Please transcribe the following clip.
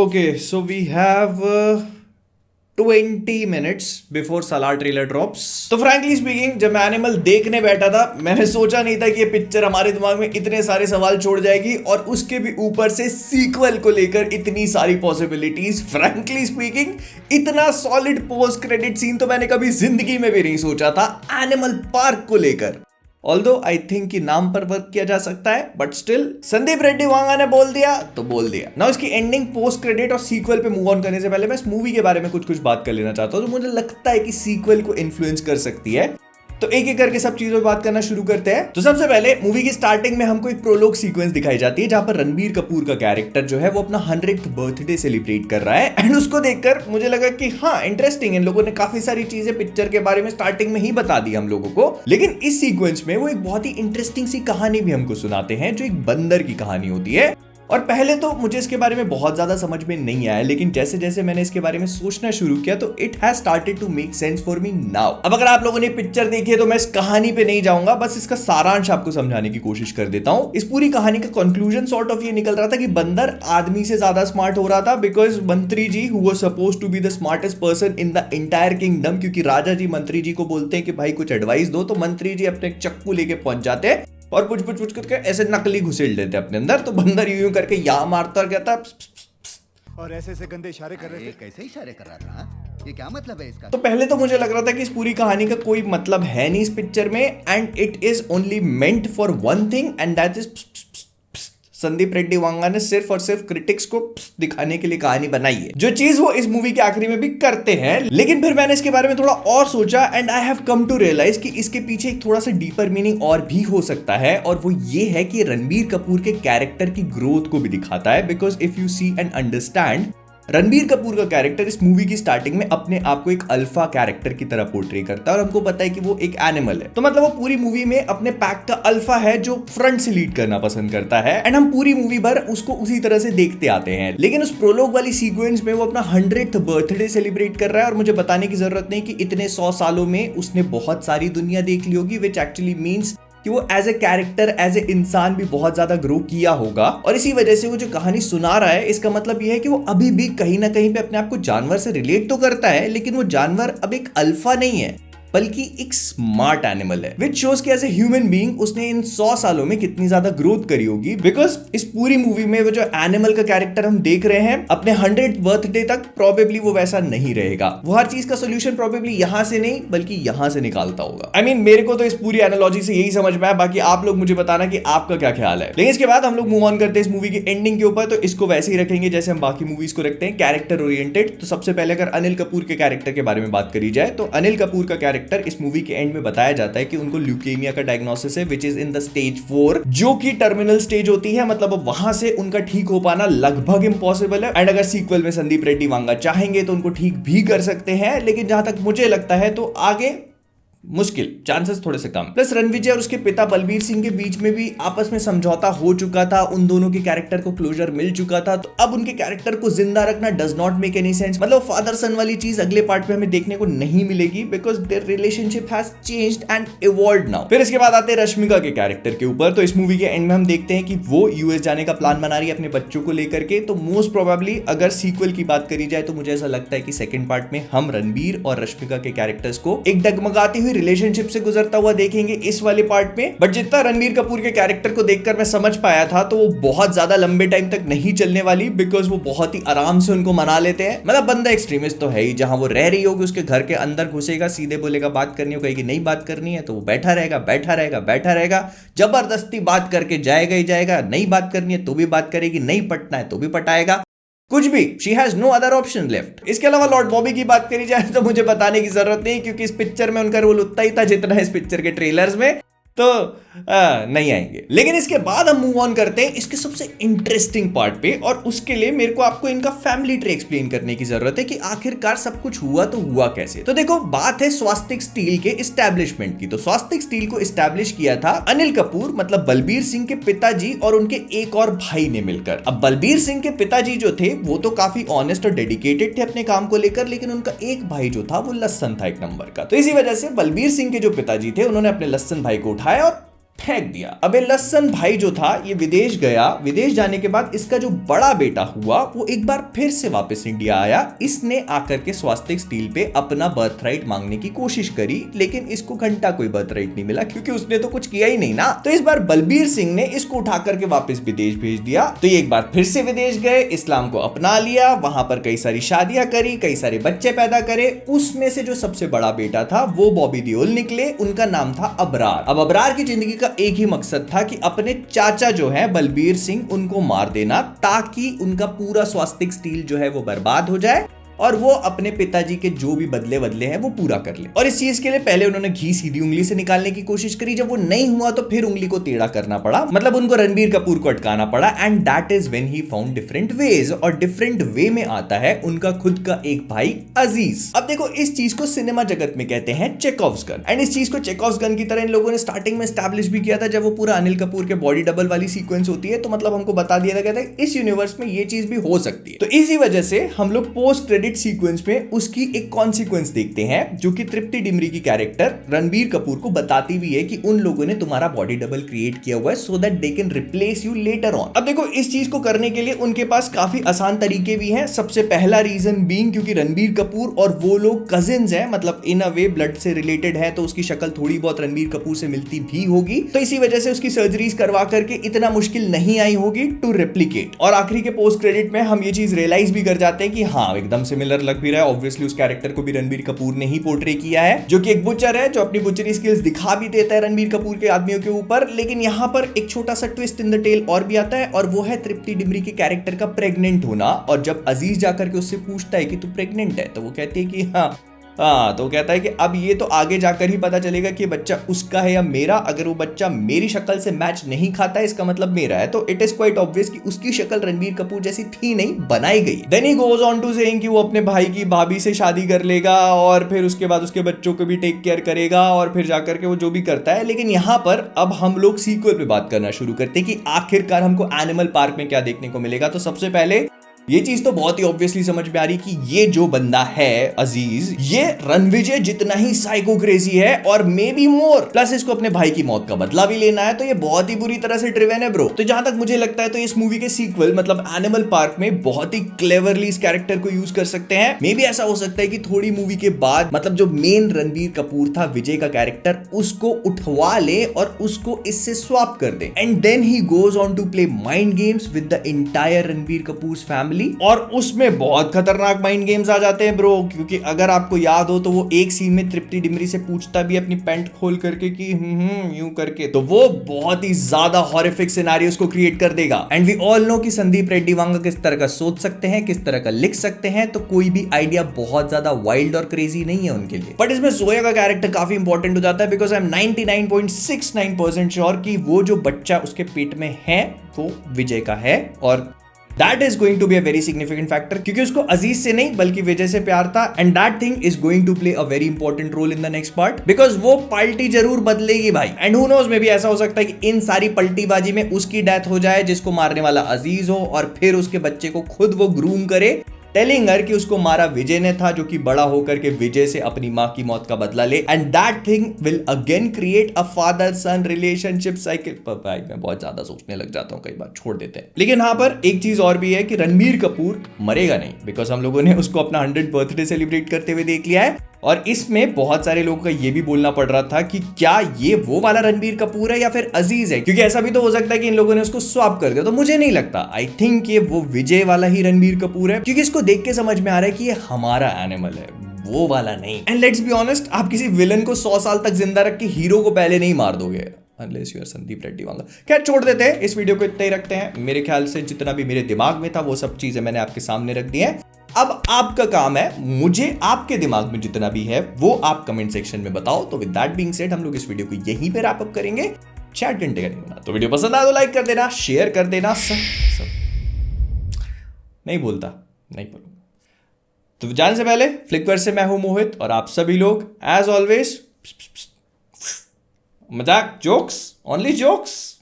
Okay, so we have 20 minutes before Salaar trailer drops. तो frankly speaking जब मैं animal देखने बैठा था मैंने सोचा नहीं था कि ये पिक्चर हमारे दिमाग में इतने सारे सवाल छोड़ जाएगी और उसके भी ऊपर से सीक्वल को लेकर इतनी सारी पॉसिबिलिटीज। फ्रैंकली स्पीकिंग इतना सॉलिड पोस्ट क्रेडिट सीन तो मैंने कभी जिंदगी में भी नहीं सोचा था एनिमल पार्क को लेकर। ऑल्दो आई थिंक कि नाम पर वर्क किया जा सकता है बट स्टिल संदीप रेड्डी वांगा ने बोल दिया तो बोल दिया ना। इसकी एंडिंग, पोस्ट क्रेडिट और सीक्वल पे मूव ऑन करने से पहले मैं इस मूवी के बारे में कुछ बात कर लेना चाहता हूं जो मुझे लगता है कि सीक्वल को इन्फ्लुएंस कर सकती है। तो एक एक करके सब चीजों पर बात करना शुरू करते हैं। तो सबसे पहले मूवी की स्टार्टिंग में हमको एक प्रोलॉग सीक्वेंस दिखाई जाती है जहां पर रणबीर कपूर का कैरेक्टर जो है वो अपना 100th बर्थडे सेलिब्रेट कर रहा है एंड उसको देखकर मुझे लगा कि हाँ इंटरेस्टिंग, इन लोगों ने काफी सारी चीजें पिक्चर के बारे में स्टार्टिंग में ही बता दी हम लोगों को। लेकिन इस सीक्वेंस में वो एक बहुत ही इंटरेस्टिंग सी कहानी भी हमको सुनाते हैं जो एक बंदर की कहानी होती है। और पहले तो मुझे इसके बारे में बहुत ज्यादा समझ में नहीं आया, लेकिन जैसे जैसे मैंने इसके बारे में सोचना शुरू किया तो it has started to make sense for me now. अब अगर आप लोगों ने पिक्चर देखी है तो मैं इस कहानी पे नहीं जाऊंगा, बस इसका सारांश आपको समझाने की कोशिश कर देता हूं। इस पूरी कहानी का कंक्लूजन सॉर्ट ऑफ ये निकल रहा था कि बंदर आदमी से ज्यादा स्मार्ट हो रहा था बिकॉज मंत्री जी who was supposed to be the smartest person in the entire kingdom, क्योंकि राजा जी मंत्री जी को बोलते हैं कि भाई कुछ एडवाइस दो, तो मंत्री जी अपने चक्कू लेके पहुंच जाते हैं और पुछ करके ऐसे नकली घुसेड़ देते अपने अंदर। तो बंदर यूं करके या मारता और कहता और ऐसे गंदे इशारे कर रहे थे। कैसे इशारे कर रहा था? ये क्या मतलब है इसका? तो पहले तो मुझे लग रहा था कि इस पूरी कहानी का कोई मतलब है नहीं इस पिक्चर में and it is only meant for one thing and that is Sandeep Reddy Vanga ने सिर्फ और सिर्फ क्रिटिक्स को दिखाने के लिए कहानी बनाई है, जो चीज वो इस मूवी के आखिरी में भी करते हैं। लेकिन फिर मैंने इसके बारे में थोड़ा और सोचा and I have come to realise कि इसके पीछे एक थोड़ा सा डीपर मीनिंग और भी हो सकता है, और वो ये है कि रणबीर कपूर के कैरेक्टर की ग्रोथ को भी दिखाता है। Because if you see and understand, Ranbir Kapoor का कैरेक्टर इस मूवी की स्टार्टिंग में अपने आप को एक अल्फा कैरेक्टर की तरह पोर्ट्रे करता है और हमको पता है कि वो एक एनिमल है। तो मतलब वो पूरी मूवी में अपने पैक का अल्फा है जो फ्रंट से लीड करना पसंद करता है एंड हम पूरी मूवी भर उसको उसी तरह से देखते आते हैं। लेकिन उस प्रोलॉग वाली सीक्वेंस में वो अपना 100th बर्थडे सेलिब्रेट कर रहा है और मुझे बताने की जरूरत नहीं कि इतने 100 सालों में उसने बहुत सारी दुनिया देख ली होगी, विच एक्चुअली मीन्स कि वो as a character, as a इंसान भी बहुत ज्यादा ग्रो किया होगा। और इसी वजह से वो जो कहानी सुना रहा है इसका मतलब ये है कि वो अभी भी कहीं ना कहीं पे अपने आप को जानवर से रिलेट तो करता है, लेकिन वो जानवर अब एक अल्फा नहीं है बल्कि एक स्मार्ट एनिमल है, विच शोज कि एज ए ह्यूमन बीइंग उसने इन 100 सालों में कितनी ज्यादा ग्रोथ करी होगी। बिकॉज इस पूरी मूवी में वो जो एनिमल का कैरेक्टर हम देख रहे हैं अपने 100th बर्थडे तक प्रोबेबली वो वैसा नहीं रहेगा। वो हर चीज का सोल्यूशन प्रोबेबली यहां से नहीं बल्कि यहां से निकालता होगा। आई मीन मेरे को तो इस पूरी एनालॉजी से यही समझ में आया, बाकी आप लोग मुझे बताना कि आपका क्या ख्याल है। लेकिन इसके बाद हम लोग मूव ऑन करते हैं इस मूवी की एंडिंग के ऊपर। तो इसको वैसे ही रखेंगे जैसे हम बाकी मूवीज को रखते हैं, कैरेक्टर ओरिएंटेड। तो सबसे पहले अगर अनिल कपूर के कैरेक्टर के बारे में बात करी जाए तो अनिल कपूर का कैरेक्टर इस मूवी के एंड में बताया जाता है कि उनको ल्यूकेमिया का डायग्नोसिस है which is in the stage 4, जो कि टर्मिनल स्टेज होती है। मतलब अब वहां से उनका ठीक हो पाना लगभग इम्पॉसिबल है एंड अगर सीक्वल में संदीप रेड्डी वांगा चाहेंगे तो उनको ठीक भी कर सकते हैं, लेकिन जहां तक मुझे लगता है तो आगे मुश्किल, चांसेस थोड़े से कम। प्लस रणविजय और उसके पिता बलबीर सिंह के बीच में भी आपस में समझौता हो चुका था, उन दोनों के कैरेक्टर को क्लोजर मिल चुका था। तो अब उनके कैरेक्टर को जिंदा रखना does not make any sense. मतलब फादर सन वाली चीज अगले पार्ट में हमें देखने को नहीं मिलेगी because their relationship has changed and evolved now. फिर इसके बाद आते हैं रश्मिका के कैरेक्टर के ऊपर। तो इस मूवी के एंड में हम देखते हैं कि वो यूएस जाने का प्लान बना रही है अपने बच्चों को लेकर के। तो मोस्ट प्रोबेबली अगर सीक्वल की बात करी जाए तो मुझे ऐसा लगता है कि सेकंड पार्ट में हम रणबीर और रश्मिका के कैरेक्टर्स को एक डगमगाती हुई रिलेशनशिप से गुजरता हुआ देखेंगे इस वाले पार्ट में। बट जितना रणबीर कपूर के कैरेक्टर को देखकर मैं समझ पाया था तो वो बहुत ज्यादा लंबे टाइम तक नहीं चलने वाली, बिकॉज वो बहुत ही आराम से उनको मना लेते हैं। मतलब बंदा एक्सट्रीमिस्ट तो है ही, जहां वो रह रही होगी उसके घर के अंदर घुसेगा, सीधे बोलेगा बात करनी हो, कहेगी नहीं बात करनी है तो वो बैठा रहेगा बैठा रहेगा बैठा रहेगा, जबरदस्ती बात करके जाएगा ही जाएगा। नहीं बात करनी है तो भी बात करेगी, नहीं पटना है तो भी पटाएगा, कुछ भी। She has no other option left. इसके अलावा लॉर्ड बॉबी की बात करी जाए तो मुझे बताने की जरूरत नहीं, क्योंकि इस पिक्चर में उनका रोल उतना ही था जितना इस पिक्चर के ट्रेलर्स में, तो नहीं आएंगे। लेकिन इसके बाद हम मूव ऑन करते हैं इसके सबसे इंटरेस्टिंग पार्ट पे, और उसके लिए मेरे को आपको इनका फैमिली ट्री एक्सप्लेन करने की जरूरत है कि आखिरकार सब कुछ हुआ तो हुआ कैसे। तो देखो बात है स्वास्तिक स्टील के इस्टेब्लिशमेंट की। तो स्वास्तिक स्टील को इस्टेब्लिश किया था अनिल कपूर, मतलब बलबीर सिंह के पिताजी और उनके एक और भाई ने मिलकर। अब बलबीर सिंह के पिताजी जो थे वो तो काफी ऑनेस्ट और डेडिकेटेड थे अपने काम को लेकर, लेकिन उनका एक भाई जो था वो लस्सन था एक नंबर का। तो इसी वजह से बलबीर सिंह के जो पिताजी थे उन्होंने अपने लस्सन भाई को उठाया और फेंक दिया। अबे लसन भाई जो था ये विदेश गया, विदेश जाने के बाद इसका जो बड़ा बेटा हुआ वो एक बार फिर से वापस इंडिया आया। इसने आकर के स्वास्तिक स्टील पे अपना बर्थ राइट मांगने की कोशिश करी, लेकिन इसको घंटा कोई बर्थ राइट नहीं मिला क्योंकि उसने तो कुछ किया ही नहीं ना। तो इस बार बलबीर सिंह ने इसको उठा करके वापस विदेश भेज दिया। तो ये एक बार फिर से विदेश गए, इस्लाम को अपना लिया, वहां पर कई सारी शादियां करी, कई सारे बच्चे पैदा करे। उसमें से जो सबसे बड़ा बेटा था वो बॉबी देओल निकले, उनका नाम था अबरार। अब अबरार की जिंदगी का एक ही मकसद था कि अपने चाचा जो है बलबीर सिंह उनको मार देना, ताकि उनका पूरा स्वास्तिक स्टील जो है वो बर्बाद हो जाए और वो अपने पिताजी के जो भी बदले हैं वो पूरा कर ले। और इस चीज के लिए पहले उन्होंने घी सीधी उंगली से निकालने की कोशिश करी, जब वो नहीं हुआ तो फिर उंगली को टेढ़ा करना पड़ा, मतलब उनको रणबीर कपूर को अटकाना पड़ा। And that is when he found different ways, और डिफरेंट वे में आता है उनका खुद का एक भाई अजीज। अब देखो इस चीज को सिनेमा जगत में कहते हैं चेकॉव्स गन, एंड इस चीज को चेकॉव्स गन की तरह इन लोगों ने स्टार्टिंग में एस्टैब्लिश भी किया था जब वो पूरा अनिल कपूर के बॉडी डबल वाली सीक्वेंस होती है, तो मतलब हमको बता दिया था कहता है इस यूनिवर्स में ये चीज भी हो सकती है। तो इसी वजह से हम लोग पोस्ट क्रेडिट सीक्वेंस में उसकी एक कॉन्सिक्वेंस देखते हैं, जो कि तृप्ति डिमरी की कैरेक्टर रणबीर कपूर को बताती भी है कि उन लोगों ने तुम्हारा बॉडी डबल क्रिएट किया हुआ है so that they can replace you later on. अब देखो इस चीज को करने के लिए उनके पास काफी आसान तरीके भी हैं। सबसे पहला रीजन बीइंग क्योंकि रणबीर कपूर और वो लोग कजिन्स हैं, मतलब इन अ वे ब्लड से रिलेटेड है, तो उसकी शक्ल थोड़ी बहुत रणबीर कपूर से मिलती भी होगी, तो इसी वजह से उसकी सर्जरीज करवा करके इतना मुश्किल नहीं आई होगी टू रेप्लिकेट। और आखिरी के पोस्ट क्रेडिट में हम ये चीज रियलाइज भी कर जाते हैं कि हाँ एकदम सिमिलर लग भी रहा है। ऑब्वियसली उस कैरेक्टर को भी रणबीर कपूर ने ही पोर्ट्रे किया है, जो कि एक बुचर है जो अपनी बुचरी स्किल्स दिखा भी देता है रणबीर कपूर के आदमियों के ऊपर। लेकिन यहाँ पर एक छोटा सा ट्विस्ट इन द टेल और भी आता है, और वो है तृप्ति डिमरी के कैरेक्टर का प्रेग्नेंट होना। और जब अजीज जाकर के उससे पूछता है कि तू प्रेग्नेंट है, तो वो कहती है कि हाँ, तो कहता है कि अब ये तो आगे जाकर ही पता चलेगा कि बच्चा उसका है या मेरा। अगर वो बच्चा मेरी शक्ल से मैच नहीं खाता है इसका मतलब मेरा है, तो इट इज क्वाइट ऑब्वियस कि उसकी शक्ल रणबीर कपूर जैसी थी नहीं, बनाई गई। Then he goes on to saying कि वो अपने भाई की भाभी से शादी कर लेगा और फिर उसके बाद उसके बच्चों को भी टेक केयर करेगा और फिर जाकर के वो जो भी करता है। लेकिन यहाँ पर अब हम लोग सीक्वल पे बात करना शुरू करते हैं कि आखिरकार हमको एनिमल पार्क में क्या देखने को मिलेगा। तो सबसे पहले ये चीज तो बहुत ही ऑब्वियसली समझ में आ रही कि ये जो बंदा है अजीज, ये रणविजय जितना ही साइको क्रेजी है और मे बी मोर, प्लस इसको अपने भाई की मौत का बदला भी लेना है, तो ये बहुत ही बुरी तरह से ड्रिवन है ब्रो। तो जहां तक मुझे लगता है तो इस मूवी के सीक्वल मतलब एनिमल पार्क में बहुत ही क्लेवरली इस कैरेक्टर को यूज कर सकते हैं। मे बी ऐसा हो सकता है कि थोड़ी मूवी के बाद मतलब जो मेन रणबीर कपूर था विजय का कैरेक्टर, उसको उठवा ले और उसको इससे स्वैप कर दे, and then he goes on to play mind games with the entire Ranbir Kapoor family. और उसमें बहुत खतरनाक माइंड गेम्स आ जाते हैं ब्रो, क्योंकि अगर आपको याद हो तो वो एक सीन में तृप्ति डिमरी से पूछता भी अपनी पैंट खोल करके कि यूं करके, तो वो बहुत ही ज्यादा हॉरिफिक सिनेरियोस को क्रिएट कर देगा। एंड वी ऑल नो कि संदीप रेड्डी वांगा किस तरह का सोच सकते हैं, किस तरह का लिख सकते हैं, तो कोई भी आइडिया बहुत ज्यादा वाइल्ड और क्रेजी नहीं है उनके लिए। बट इसमें जोया का कैरेक्टर काफी इंपॉर्टेंट हो जाता है, बिकॉज आई एम 99.69% श्योर कि वो जो बच्चा उसके पेट में है वो विजय का है, और That is going to be a very significant factor, क्योंकि उसको अजीज से नहीं बल्कि विजय से प्यार था, and that thing is going to play a very important role in the next part, because वो पलटी जरूर बदलेगी भाई। and who knows, में भी ऐसा हो सकता है कि इन सारी पलटीबाजी में उसकी डेथ हो जाए जिसको मारने वाला अजीज हो, और फिर उसके बच्चे को खुद वो ग्रूम करे, टेलिंग हर कि उसको मारा विजय ने था, जो कि बड़ा होकर के विजय से अपनी मां की मौत का बदला ले, and that thing will again create a father sun relationship cycle. भाई मैं बहुत ज्यादा सोचने लग जाता हूं, कई बार छोड़ देते हैं। लेकिन यहाँ पर एक चीज और भी है कि रणबीर कपूर मरेगा नहीं, बिकॉज हम लोगों ने उसको अपना 100th बर्थडे सेलिब्रेट करते हुए देख लिया है, और इसमें बहुत सारे लोगों का ये भी बोलना पड़ रहा था कि क्या ये वो वाला रणबीर कपूर है या फिर अजीज है, क्योंकि ऐसा भी तो हो सकता है कि इन लोगों ने उसको स्वैप कर दिया। तो मुझे नहीं लगता, आई थिंक ये वो विजय वाला ही रणबीर कपूर है, क्योंकि इसको देख के समझ में आ रहा है कि ये हमारा एनिमल है, वो वाला नहीं। एंड लेट्स बी ऑनेस्ट, आप किसी विलन को 100 साल तक जिंदा रख के हीरो को पहले नहीं मार दोगे, unless you are Sandeep Reddy Vanga. खैर छोड़ देते हैं, इस वीडियो को इतना ही रखते हैं। मेरे ख्याल से जितना भी मेरे दिमाग में था वो सब चीजें मैंने आपके सामने रख दी है। अब आपका काम है मुझे आपके दिमाग में जितना भी है वो आप कमेंट सेक्शन में बताओ। तो विद दैट बीइंग सेड हम लोग इस वीडियो को यहीं पे रैप अप करेंगे। 4 घंटे का नहीं बना, तो वीडियो पसंद आया तो लाइक कर देना, शेयर कर देना, सब नहीं बोलता, नहीं बोलूंगा। तो जाने से पहले फ्लिकवर से मैं हूं मोहित, और आप सभी लोग एज ऑलवेज मजाक, जोक्स, ओनली जोक्स।